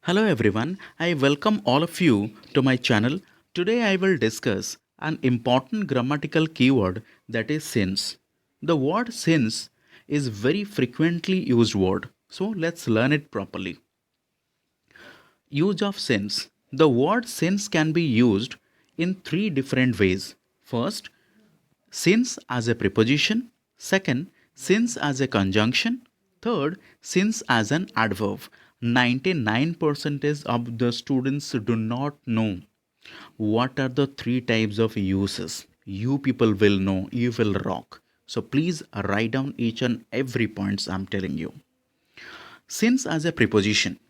Hello everyone, I welcome all of you to my channel. Today I will discuss an important grammatical keyword that is since. The word since is very frequently used word. So let's learn it properly. Use of since. The word since can be used in three different ways. First, since as a preposition. Second, since as a conjunction. Third, since as an adverb. 99% of the students do not know what are the three types of uses. You people will know, you will rock. So please write down each and every points I'm telling you. Since as a preposition.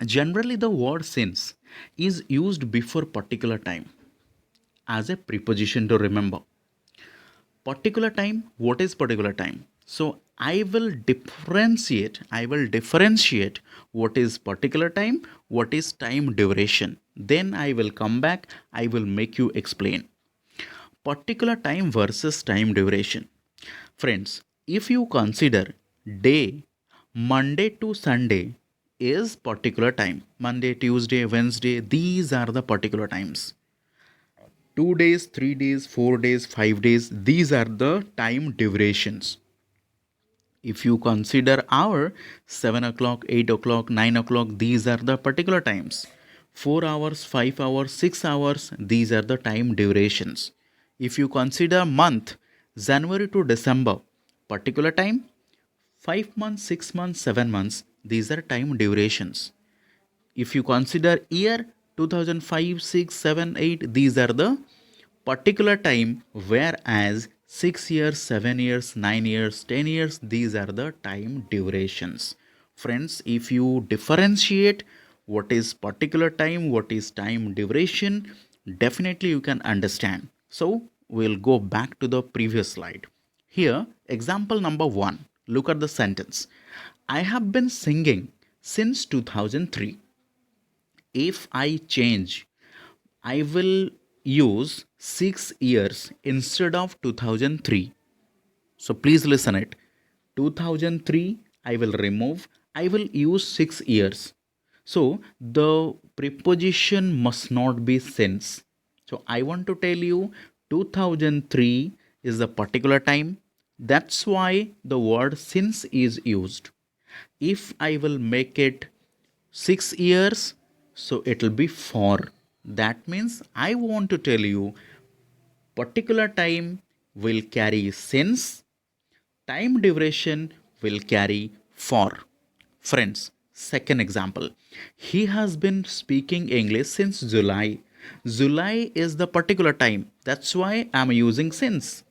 Generally the word since is used before particular time as a preposition to remember. Particular time, what is particular time? So I will differentiate what is particular time, what is time duration, then I will come back, I will make you explain particular time versus time duration. Friends, if you consider day Monday to Sunday is particular time, Monday, Tuesday, Wednesday, these are the particular times. 2 days, 3 days, 4 days, 5 days, these are the time durations. If you consider hour, 7 o'clock, 8 o'clock, 9 o'clock, these are the particular times. 4 hours, 5 hours, 6 hours, these are the time durations. If you consider month, January to December, particular time, 5 months, 6 months, 7 months, these are time durations. If you consider year 2005, 6, 7, 8, these are the particular time, whereas 6 years, 7 years, 9 years, 10 years, these are the time durations. Friends, if you differentiate what is particular time, what is time duration, definitely you can understand. So we'll go back to the previous slide. Here, example number 1. Look at the sentence. I have been singing since 2003. If I change, I will use 6 years instead of 2003. So please listen it. 2003 I will remove, I will use 6 years. So the preposition must not be since. So I want to tell you 2003 is a particular time. That's why the word since is used. If I will make it 6 years, so it will be for. That means I want to tell you particular time will carry since, time duration will carry for. Friends, second example. He has been speaking English since July. July is the particular time. That's why I'm using since.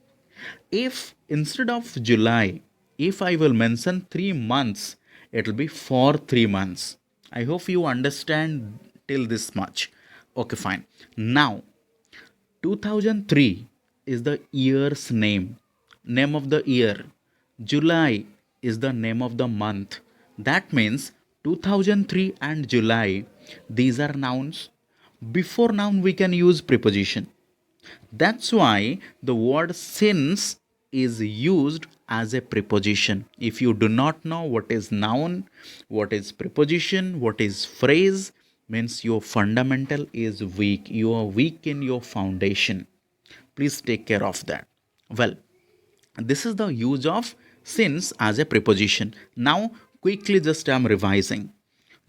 If instead of July, if I will mention 3 months, it will be for 3 months. I hope you understand till this much. Okay, fine. Now, 2003 is the year's name of the year. July is the name of the month. That means 2003 and July, these are nouns. Before noun, we can use preposition. That's why the word since is used as a preposition. If you do not know what is noun, what is preposition, what is phrase, means your fundamental is weak. You are weak in your foundation. Please take care of that. Well, this is the use of since as a preposition. Now, quickly just I am revising.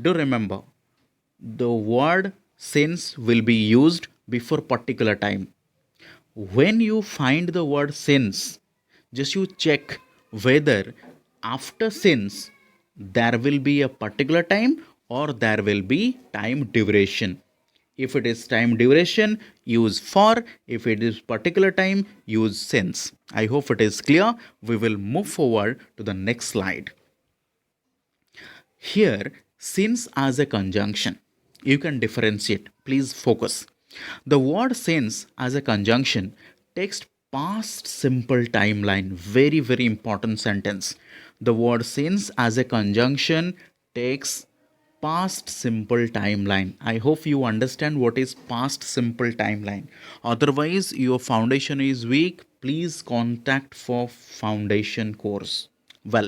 Do remember, the word since will be used before particular time. When you find the word since, just you check whether after since there will be a particular time or there will be time duration. If it is time duration, use for. If it is particular time, use since. I hope it is clear. We will move forward to the next slide. Here, since as a conjunction, you can differentiate. Please focus. The word since as a conjunction takes past simple timeline. Very, very important sentence. The word since as a conjunction takes past simple timeline. I hope you understand what is past simple timeline. Otherwise, your foundation is weak. Please contact for foundation course. Well,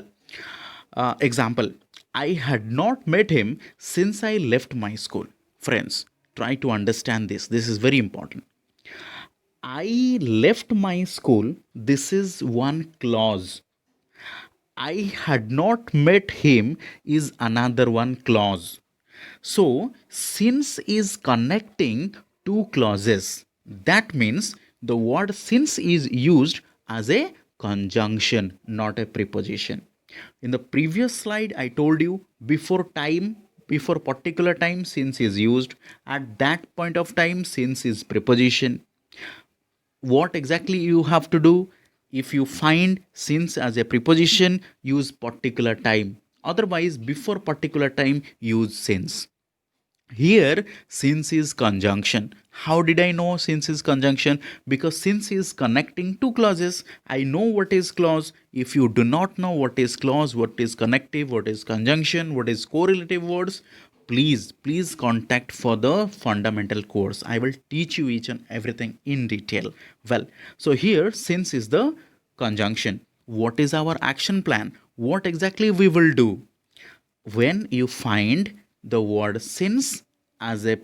example. I had not met him since I left my school. Friends, try to understand this. This is very important. I left my school. This is one clause. I had not met him is another one clause. So, since is connecting two clauses. That means the word since is used as a conjunction, not a preposition. In the previous slide, I told you before time, before particular time, since is used. At that point of time, since is preposition. What exactly you have to do? If you find since as a preposition, use particular time. Otherwise, before particular time, use since. Here, since is conjunction. How did I know since is conjunction? Because since is connecting two clauses. I know what is clause. If you do not know what is clause, what is connective, what is conjunction, what is correlative words, please contact for the fundamental course. I will teach you each and everything in detail. Well, so here since is the conjunction. What is our action plan? What exactly we will do? When you find the word since as a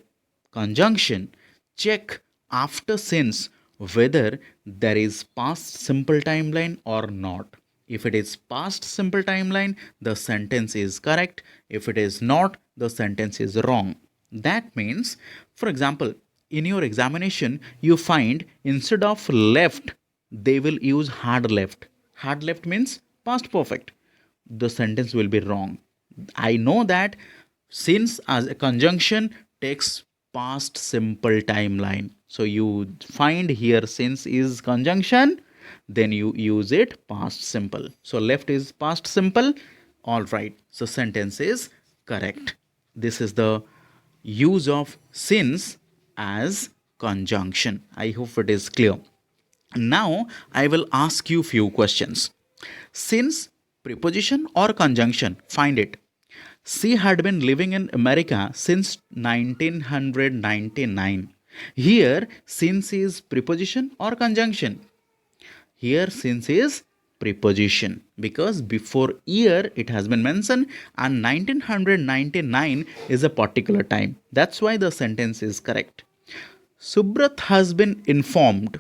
conjunction, check after since whether there is past simple timeline or not. If it is past simple timeline, the sentence is correct. If it is not, the sentence is wrong. That means, for example, in your examination, you find instead of left, they will use hard left. Hard left means past perfect. The sentence will be wrong. I know that since as a conjunction takes past simple timeline. So you find here since is conjunction, then you use it past simple. So left is past simple. All right. So sentence is correct. This is the use of since as conjunction. I hope it is clear. Now I will ask you few questions. Since preposition or conjunction, find it. She had been living in America since 1999. Here, since is preposition or conjunction? Here, since is preposition because before year it has been mentioned and 1999 is a particular time. That's why the sentence is correct. Subrat has been informed.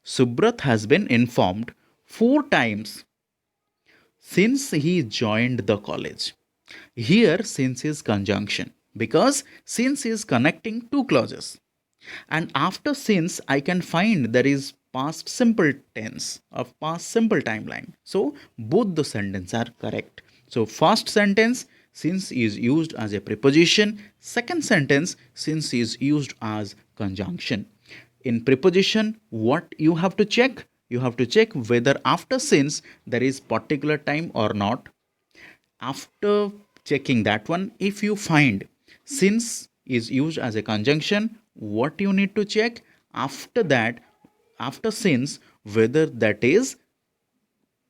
Subrat has been informed 4 times since he joined the college. Here, since is conjunction because since is connecting two clauses. And after since, I can find there is past simple tense of past simple timeline. So, both the sentences are correct. So, first sentence, since is used as a preposition. Second sentence, since is used as conjunction. In preposition, what you have to check? You have to check whether after since there is particular time or not. After checking that one, if you find since is used as a conjunction, what you need to check after that, after since, whether that is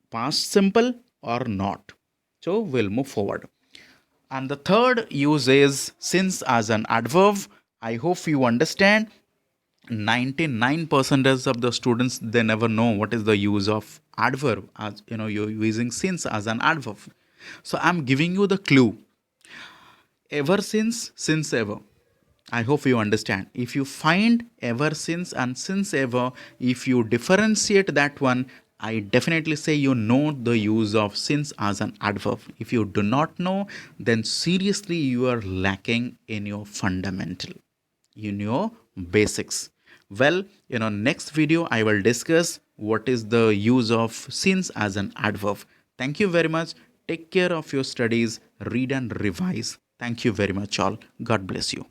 past simple or not. So we'll move forward. And the third use is since as an adverb. I hope you understand. 99% of the students, they never know what is the use of adverb, as you know, you're using since as an adverb. So I'm giving you the clue. Ever since ever. I hope you understand. If you find ever since and since ever, if you differentiate that one, I definitely say you know the use of since as an adverb. If you do not know, then seriously you are lacking in your fundamental, in your basics. Well, next video I will discuss what is the use of since as an adverb. Thank you very much. Take care of your studies, read and revise. Thank you very much all. God bless you.